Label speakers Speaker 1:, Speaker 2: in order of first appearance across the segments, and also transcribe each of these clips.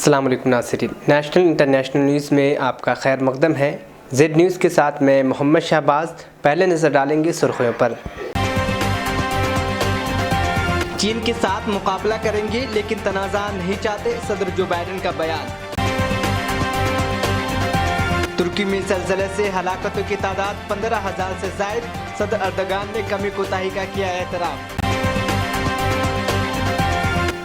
Speaker 1: السلام علیکم ناظرین، نیشنل انٹرنیشنل نیوز میں آپ کا خیر مقدم ہے۔ زیڈ نیوز کے ساتھ میں محمد شہباز۔ پہلے نظر ڈالیں گے سرخیوں پر۔ چین کے ساتھ مقابلہ کریں گے لیکن تنازع نہیں چاہتے، صدر جو بائیڈن کا بیان۔ ترکی میں زلزلے سے ہلاکتوں کی تعداد 15,000 سے زائد، صدر اردگان نے کمی کوتاہی کا کیا اعتراف۔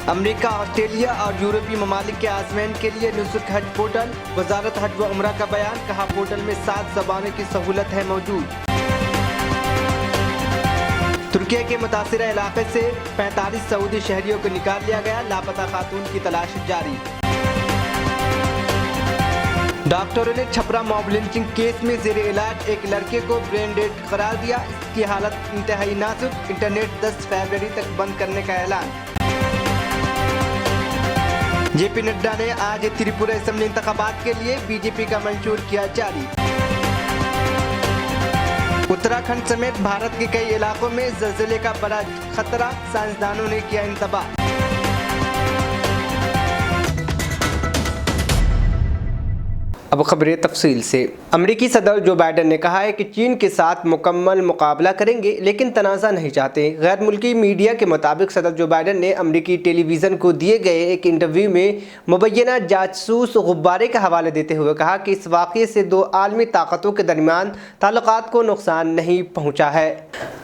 Speaker 1: امریکہ، آسٹریلیا اور یورپی ممالک کے عازمین کے لیے نسک حج پورٹل، وزارت حج و عمرہ کا بیان، کہا پورٹل میں 7 زبانوں کی سہولت ہے موجود۔ ترکی کے متاثرہ علاقے سے 45 سعودی شہریوں کو نکال لیا گیا، لاپتہ خاتون کی تلاش جاری۔ ڈاکٹروں نے چھپرا موب لنچنگ کیس میں زیر علاج ایک لڑکے کو برین ڈیڈ قرار دیا، اس کی حالت انتہائی نازک، انٹرنیٹ 10 فروری تک بند کرنے کا اعلان۔ جے پی نڈا نے آج تریپورہ اسمبلی انتخابات کے لیے بی جے پی کا منشور کیا جاری۔ اتراکھنڈ سمیت بھارت کے کئی علاقوں میں زلزلے کا بڑا خطرہ، سائنسدانوں نے کیا انتباہ۔ اب خبریں تفصیل سے۔ امریکی صدر جو بائیڈن نے کہا ہے کہ چین کے ساتھ مکمل مقابلہ کریں گے لیکن تنازع نہیں چاہتے۔ غیر ملکی میڈیا کے مطابق صدر جو بائیڈن نے امریکی ٹیلی ویژن کو دیے گئے ایک انٹرویو میں مبینہ جاسوس غبارے کا حوالہ دیتے ہوئے کہا کہ اس واقعے سے 2 عالمی طاقتوں کے درمیان تعلقات کو نقصان نہیں پہنچا ہے۔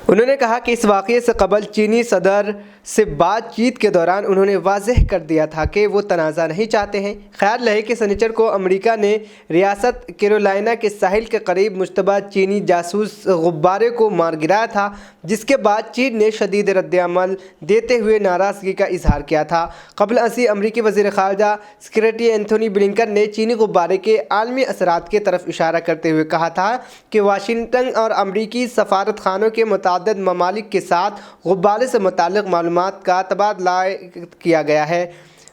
Speaker 1: انہوں نے کہا کہ اس واقعے سے قبل چینی صدر سے بات چیت کے دوران انہوں نے واضح کر دیا تھا کہ وہ تنازع نہیں چاہتے ہیں۔ خیال رہے کہ سنیچر کو امریکہ نے ریاست کیرولائنا کے ساحل کے قریب مشتبہ چینی جاسوس غبارے کو مار گرایا تھا، جس کے بعد چین نے شدید رد عمل دیتے ہوئے ناراضگی کا اظہار کیا تھا۔ قبل ازیں امریکی وزیر خارجہ سیکریٹری اینتھونی بلنکن نے چینی غبارے کے عالمی اثرات کی طرف اشارہ کرتے ہوئے کہا تھا کہ واشنگٹن اور امریکی سفارت خانوں کے متعدد ممالک کے ساتھ غبارے سے متعلق معلومات کا تبادلہ کیا گیا ہے۔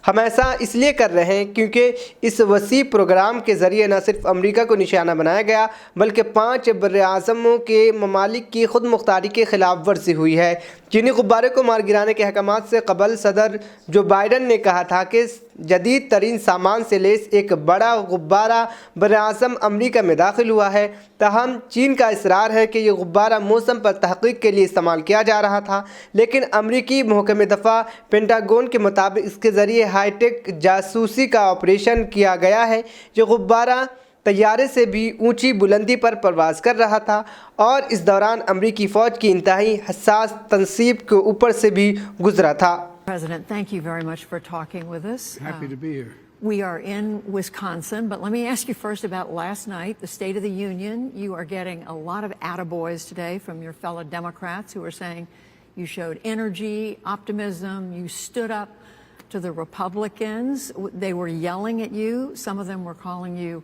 Speaker 1: ہم ایسا اس لیے کر رہے ہیں کیونکہ اس وسیع پروگرام کے ذریعے نہ صرف امریکہ کو نشانہ بنایا گیا بلکہ 5 براعظموں کے ممالک کی خود مختاری کے خلاف ورزی ہوئی ہے۔ چینی غبارے کو مار گرانے کے احکامات سے قبل صدر جو بائیڈن نے کہا تھا کہ جدید ترین سامان سے لیس ایک بڑا غبارہ براعظم امریکہ میں داخل ہوا ہے۔ تاہم چین کا اصرار ہے کہ یہ غبارہ موسم پر تحقیق کے لیے استعمال کیا جا رہا تھا، لیکن امریکی محکمہ دفاع پینٹاگون کے مطابق اس کے ذریعے ہائی ٹیک جاسوسی کا آپریشن کیا گیا ہے۔ یہ غبارہ طیارے سے بھی اونچی بلندی پر پرواز کر رہا تھا اور اس دوران امریکی فوج کی انتہائی حساس تنصیب کے اوپر سے بھی گزرا تھا۔
Speaker 2: President, thank you very much for talking with us.
Speaker 3: Happy to be here.
Speaker 2: We are in Wisconsin, but let me ask you first about last night, the State of the Union. You are getting a lot of attaboys today from your fellow Democrats who are saying you showed energy, optimism, you stood up to the Republicans. They were yelling at you. Some of them were calling you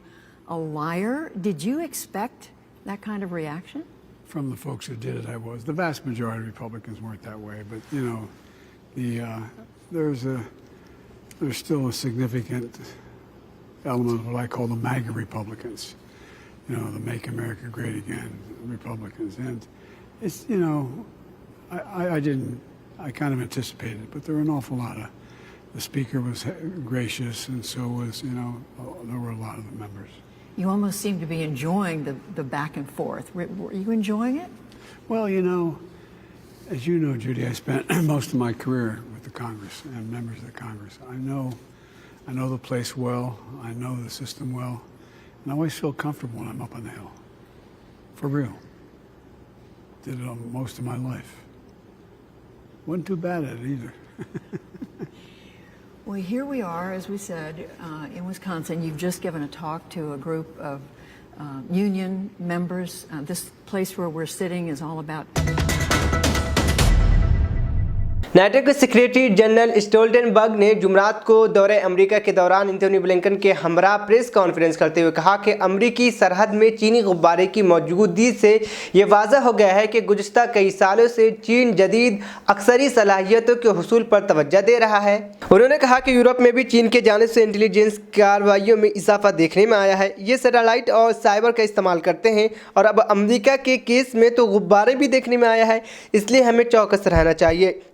Speaker 2: a liar. Did you expect that kind of reaction?
Speaker 3: From the folks who did it, I was. The vast majority of Republicans weren't that way, but you know, there's still a significant element of what I call the MAGA Republicans. You know, the Make America Great Again Republicans, and it's, you know, I kind of anticipated it, but there were an awful lot of. The speaker was gracious, and so was, you know, there were a lot of the members.
Speaker 2: You almost seem to be enjoying the back and forth. Were you enjoying it?
Speaker 3: Well, you know, as you know, Judy, I spent most of my career with the Congress and members of the Congress. I know the place well. I know the system well, and I always feel comfortable when I'm up on the Hill. For real. Did it most of my life. Wasn't too bad at it either.
Speaker 2: Well, here we are, as we said, in Wisconsin. You've just given a talk to a group of union members. This place where we're sitting is all about...
Speaker 1: NATO کے secretary general Stoltenberg نے جمعرات کو دورہ امریکہ کے دوران Anthony Blinken کے ہمراہ press conference کرتے ہوئے کہا کہ امریکی سرحد میں چینی غبارے کی موجودگی سے یہ واضح ہو گیا ہے کہ گزشتہ کئی سالوں سے چین جدید عسکری صلاحیتوں کے حصول پر توجہ دے رہا ہے۔ انہوں نے کہا کہ یورپ میں بھی چین کے جانب سے انٹیلیجنس کارروائیوں میں اضافہ دیکھنے میں آیا ہے۔ یہ سیٹلائٹ اور سائبر کا استعمال کرتے ہیں اور اب امریکہ کے کیس میں تو غبارے بھی دیکھنے میں آیا ہے، اس لیے ہمیں چوکس رہنا چاہیے۔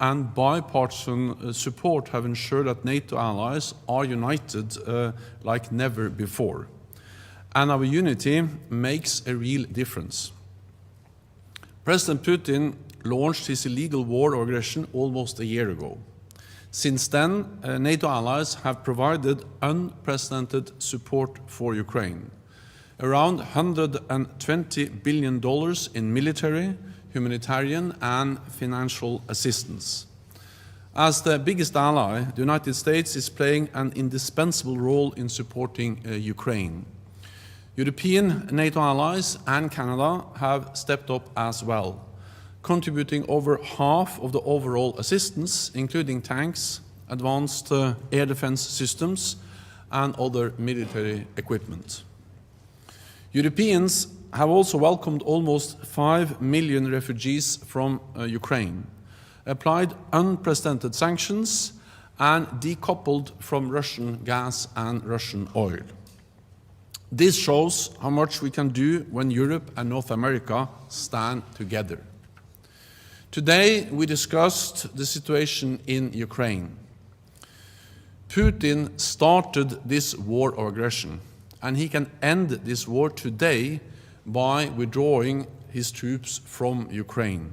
Speaker 4: And bipartisan support have ensured that NATO allies are united like never before. And our unity makes a real difference. President Putin launched his illegal war of aggression almost a year ago. Since then, NATO allies have provided unprecedented support for Ukraine. Around $120 billion in military, humanitarian and financial assistance. As the biggest ally, the United States is playing an indispensable role in supporting Ukraine. European NATO allies and Canada have stepped up as well, contributing over half of the overall assistance, including tanks, advanced air defense systems, and other military equipment. Europeans have also welcomed almost 5 million refugees from Ukraine, applied unprecedented sanctions, and decoupled from Russian gas and Russian oil. This shows how much we can do when Europe and North America stand together. Today, we discussed the situation in Ukraine. Putin started this war of aggression, and he can end this war today by withdrawing his troops from Ukraine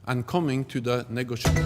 Speaker 4: and coming to the negotiation.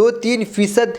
Speaker 1: 2-3%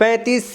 Speaker 1: 35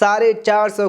Speaker 1: 450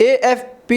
Speaker 1: AFP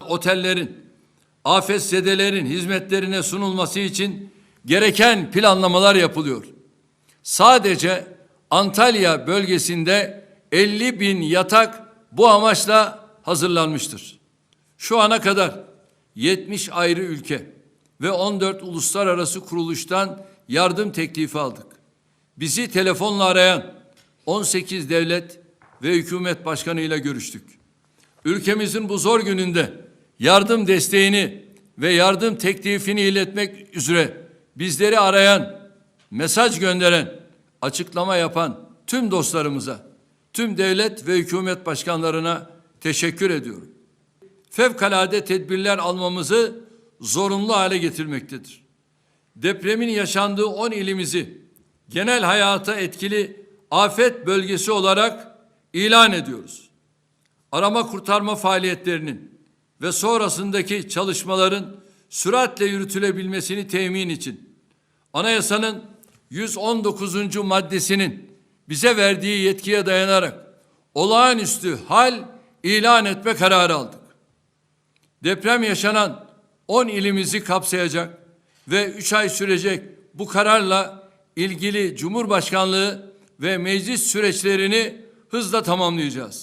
Speaker 5: Otellerin, afetzedelerin hizmetlerine sunulması için gereken planlamalar yapılıyor. Sadece Antalya bölgesinde 50.000 yatak bu amaçla hazırlanmıştır. Şu ana kadar 70 ayrı ülke ve 14 uluslararası kuruluştan yardım teklifi aldık. Bizi telefonla arayan 18 devlet ve hükümet başkanıyla görüştük. Ülkemizin bu zor gününde yardım desteğini ve yardım teklifini iletmek üzere bizleri arayan, mesaj gönderen, açıklama yapan tüm dostlarımıza, tüm devlet ve hükümet başkanlarına teşekkür ediyorum. Fevkalade tedbirler almamızı zorunlu hale getirmektedir. Depremin yaşandığı 10 ilimizi genel hayata etkili afet bölgesi olarak ilan ediyoruz. Arama kurtarma faaliyetlerinin ve sonrasındaki çalışmaların süratle yürütülebilmesini temin için Anayasanın 119. maddesinin bize verdiği yetkiye dayanarak olağanüstü hal ilan etme kararı aldık. Deprem yaşanan 10 ilimizi kapsayacak ve 3 ay sürecek bu kararla ilgili Cumhurbaşkanlığı ve meclis süreçlerini hızla tamamlayacağız.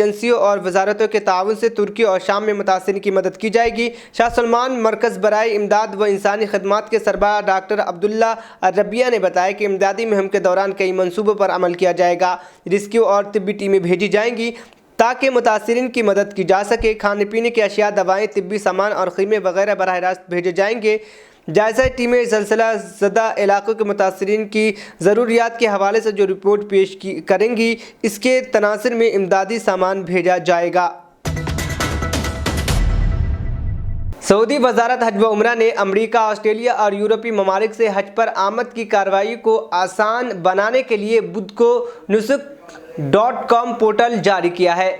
Speaker 1: ایجنسیوں اور وزارتوں کے تعاون سے ترکی اور شام میں متاثرین کی مدد کی جائے گی۔ شاہ سلمان مرکز برائے امداد و انسانی خدمات کے سربراہ ڈاکٹر عبداللہ الربیہ نے بتایا کہ امدادی مہم کے دوران کئی منصوبوں پر عمل کیا جائے گا۔ ریسکیو اور طبی ٹیمیں بھیجی جائیں گی تاکہ متاثرین کی مدد کی جا سکے۔ کھانے پینے کی اشیاء، دوائیں، طبی سامان اور خیمے وغیرہ براہ راست بھیجے جائیں گے۔ جائزہ ٹیمیں زلزلہ زدہ علاقوں کے متاثرین کی ضروریات کے حوالے سے جو رپورٹ پیش کریں گی، اس کے تناظر میں امدادی سامان بھیجا جائے گا۔ سعودی وزارت حج و عمرہ نے امریکہ، آسٹریلیا اور یورپی ممالک سے حج پر آمد کی کارروائی کو آسان بنانے کے لیے بدھ کو nusuk.com پورٹل جاری کیا ہے۔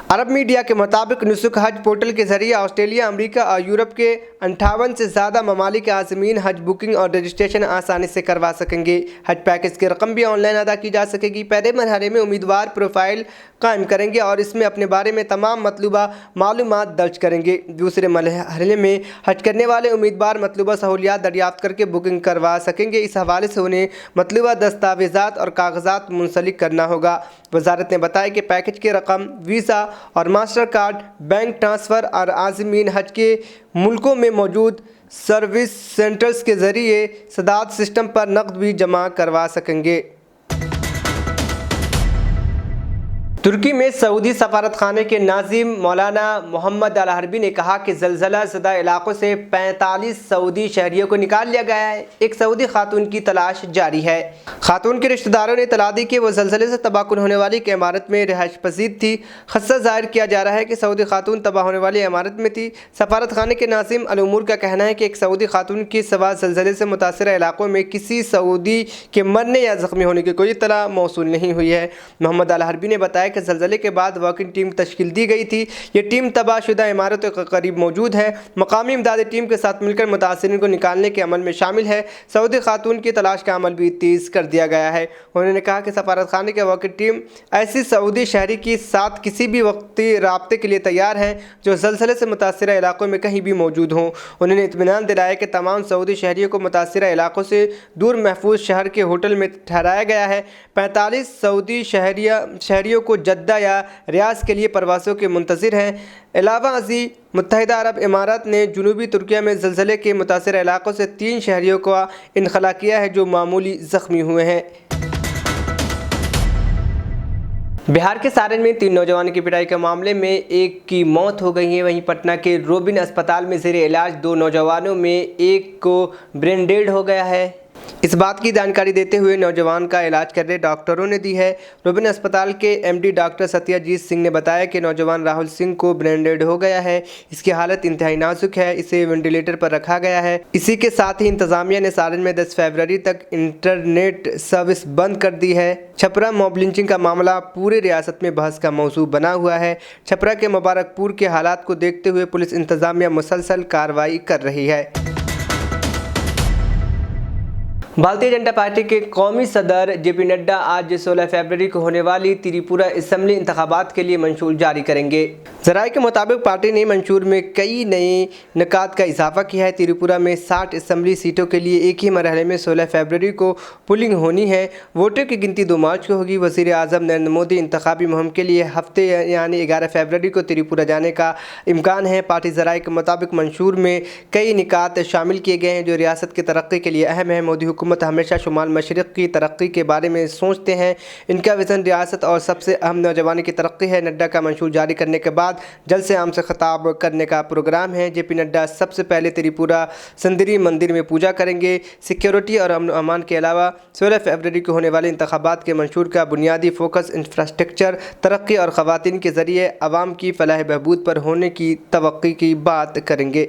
Speaker 1: عرب میڈیا کے مطابق نسک حج پورٹل کے ذریعے آسٹریلیا، امریکہ اور یورپ کے 58 سے زیادہ ممالک کے عازمین حج بکنگ اور رجسٹریشن آسانی سے کروا سکیں گے۔ حج پیکج کی رقم بھی آن لائن ادا کی جا سکے گی۔ پہلے مرحلے میں امیدوار پروفائل قائم کریں گے اور اس میں اپنے بارے میں تمام مطلوبہ معلومات درج کریں گے۔ دوسرے مرحلے میں حج کرنے والے امیدوار مطلوبہ سہولیات دریافت کر کے بکنگ کروا سکیں گے۔ اس حوالے سے انہیں مطلوبہ دستاویزات اور کاغذات منسلک کرنا ہوگا۔ وزارت نے بتایا کہ پیکج کی رقم ویزا اور ماسٹر کارڈ، بینک ٹرانسفر اور عازمین حج کے ملکوں میں موجود سروس سینٹرز کے ذریعے سداد سسٹم پر نقد بھی جمع کروا سکیں گے۔ ترکی میں سعودی سفارت خانے کے ناظم مولانا محمد الحربی نے کہا کہ زلزلہ زدہ علاقوں سے 45 سعودی شہریوں کو نکال لیا گیا ہے۔ ایک سعودی خاتون کی تلاش جاری ہے۔ خاتون کے رشتہ داروں نے اطلاع دی کہ وہ زلزلے سے تباہ کن ہونے والی ایک عمارت میں رہائش پذیر تھی۔ خدشہ ظاہر کیا جا رہا ہے کہ سعودی خاتون تباہ ہونے والی عمارت میں تھی۔ سفارت خانے کے ناظم الامور کا کہنا ہے کہ ایک سعودی خاتون کی سوا زلزلے سے متاثرہ علاقوں میں کسی سعودی کے مرنے یا زخمی ہونے کی کوئی اطلاع موصول نہیں ہوئی ہے۔ محمد الحربی نے بتایا کہ زلزلے کے بعد ورکنگ ٹیم تشکیل دی گئی تھی۔ یہ ٹیم تباہ شدہ عمارتوں کے قریب موجود ہے۔ مقامی امدادی ٹیم کے ساتھ مل کر متاثرین کو نکالنے کے عمل میں شامل ہے۔ سعودی خاتون کی تلاش کا عمل بھی تیز کر دیا گیا ہے۔ انہوں نے کہا کہ سفارت خانے کی ورکنگ ٹیم ایسی سعودی شہری کے ساتھ کسی بھی وقتی رابطے کے لیے تیار ہے جو زلزلے سے متاثرہ علاقوں میں کہیں بھی موجود ہوں۔ انہوں نے اطمینان دلایا کہ تمام سعودی شہریوں کو متاثرہ علاقوں سے دور محفوظ شہر کے ہوٹل میں ٹھہرایا گیا ہے۔ 45 سعودی شہریوں کو جدہ یا ریاض کے لیے پروازوں کے منتظر ہیں۔ علاوہ ازیں متحدہ عرب امارات نے جنوبی ترکیہ میں زلزلے کے متاثرہ علاقوں سے 3 شہریوں کا انخلا کیا ہے جو معمولی زخمی ہوئے ہیں۔ بہار کے سارن میں 3 نوجوانوں کی پٹائی کے معاملے میں ایک کی موت ہو گئی ہے۔ وہیں پٹنہ کے روبن اسپتال میں زیر علاج 2 نوجوانوں میں ایک کو برین ڈیڈ ہو گیا ہے۔ اس بات کی جانکاری دیتے ہوئے نوجوان کا علاج کر رہے ڈاکٹروں نے دی ہے۔ روبن اسپتال کے ایم ڈی ڈاکٹر ستیہ جیت سنگھ نے بتایا کہ نوجوان راہل سنگھ کو برین ڈیڈ ہو گیا ہے۔ اس کی حالت انتہائی نازک ہے۔ اسے وینٹیلیٹر پر رکھا گیا ہے۔ اسی کے ساتھ ہی انتظامیہ نے سارن میں 10 فروری تک انٹرنیٹ سروس بند کر دی ہے۔ چھپرا موب لنچنگ کا معاملہ پورے ریاست میں بحث کا موضوع بنا ہوا ہے۔ چھپرا کے مبارک پور کے حالات کو دیکھتے ہوئے پولیس انتظامیہ مسلسل کارروائی کر رہی ہے۔ بھارتیہ جنتا پارٹی کے قومی صدر جے پی نڈا آج 16 فروری کو ہونے والی تریپورہ اسمبلی انتخابات کے لیے منشور جاری کریں گے۔ ذرائع کے مطابق پارٹی نے منشور میں کئی نئے نکات کا اضافہ کیا ہے۔ تریپورہ میں 60 اسمبلی سیٹوں کے لیے ایک ہی مرحلے میں 16 فروری کو پولنگ ہونی ہے۔ ووٹوں کی گنتی 2 مارچ کو ہوگی۔ وزیر اعظم نریندر مودی انتخابی مہم کے لیے ہفتے یعنی 11 فروری کو تریپورہ جانے کا امکان ہے۔ پارٹی ذرائع کے مطابق منشور میں کئی نکات شامل کیے گئے ہیں جو ریاست کی ترقی کے لیے اہم ہیں۔ مودی حکومت ہمیشہ شمال مشرق کی ترقی کے بارے میں سوچتے ہیں۔ ان کا وژن ریاست اور سب سے اہم نوجوانوں کی ترقی ہے۔ نڈا کا منشور جاری کرنے کے بعد جلد سے عام سے خطاب کرنے کا پروگرام ہے۔ جے پی نڈا سب سے پہلے تریپورہ سندری مندر میں پوجا کریں گے۔ سیکیورٹی اور امن و امان کے علاوہ 16 فروری کو ہونے والے انتخابات کے منشور کا بنیادی فوکس انفراسٹرکچر، ترقی اور خواتین کے ذریعے عوام کی فلاح بہبود پر ہونے کی توقع کی بات کریں گے۔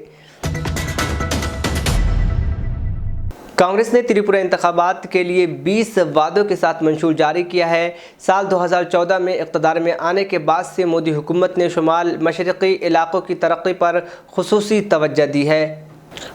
Speaker 1: کانگریس نے تریپورہ انتخابات کے لیے 20 وعدوں کے ساتھ منشور جاری کیا ہے۔ سال 2014 میں اقتدار میں آنے کے بعد سے مودی حکومت نے شمال مشرقی علاقوں کی ترقی پر خصوصی توجہ دی ہے۔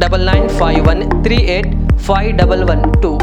Speaker 6: 9951385112।